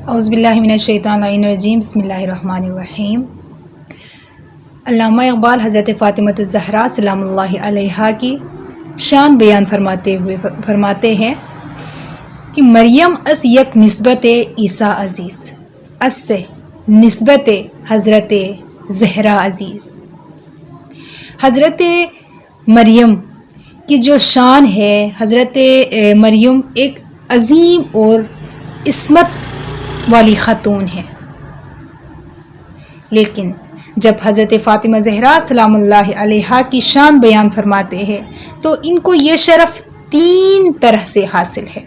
اعوذ باللہ من الشیطان الرجیم بسم اللہ الرحمن الرحیم۔ علامہ اقبال حضرت فاطمہ الزہرا سلام اللہ علیہا کی شان بیان فرماتے ہوئے فرماتے ہیں کہ مریم اس یک نسبت عیسیٰ عزیز، اس سے نسبت حضرت زہرا عزیز۔ حضرت مریم کی جو شان ہے، حضرت مریم ایک عظیم اور عصمت والی خاتون ہے، لیکن جب حضرت فاطمہ زہرا سلام اللہ علیہا کی شان بیان فرماتے ہیں تو ان کو یہ شرف 3 طرح سے حاصل ہے۔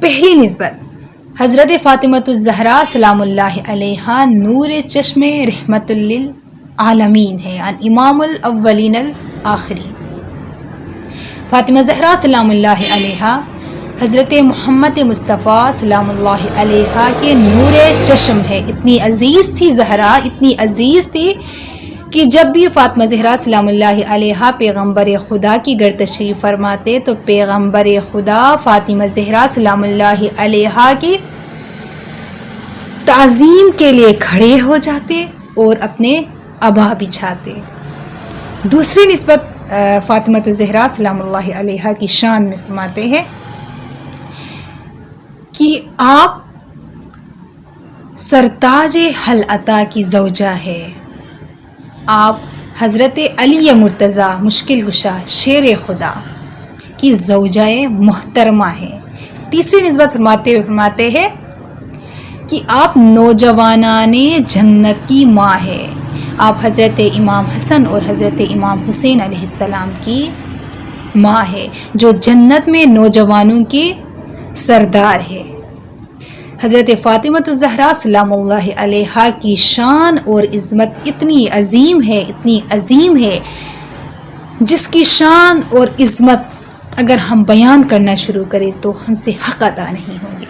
پہلی نسبت، حضرت فاطمہ الزہرا سلام اللہ علیہا نور چشم رحمت للعالمین ہے، امام الاولین الآخرین۔ فاطمہ زہرا سلام اللہ علیہا حضرت محمد مصطفیٰ سلام اللہ علیہ کے نور چشم ہے۔ اتنی عزیز تھی زہرا، اتنی عزیز تھی کہ جب بھی فاطمہ زہرا سلام اللہ علیہ پیغمبر خدا کی گھر تشریف فرماتے تو پیغمبر خدا فاطمہ زہرا سلام اللہ علیہ کی تعظیم کے لیے کھڑے ہو جاتے اور اپنے عبا بچھاتے۔ دوسری نسبت فاطمہ الزہرا سلام اللہ علیہ کی شان میں فرماتے ہیں کہ آپ سرتاج حل عطا کی زوجہ ہے، آپ حضرت علی مرتضیٰ مشکل کشا شیر خدا کی زوجہ محترمہ ہیں۔ تیسری نسبت فرماتے ہیں کہ آپ نوجوانان جنت کی ماں ہے، آپ حضرت امام حسن اور حضرت امام حسین علیہ السلام کی ماں ہے، جو جنت میں نوجوانوں کی سردار ہے۔ حضرت فاطمہ الزہرا سلام اللہ علیہا کی شان اور عظمت اتنی عظیم ہے، اتنی عظیم ہے، جس کی شان اور عظمت اگر ہم بیان کرنا شروع کریں تو ہم سے حق ادا نہیں ہوں گے۔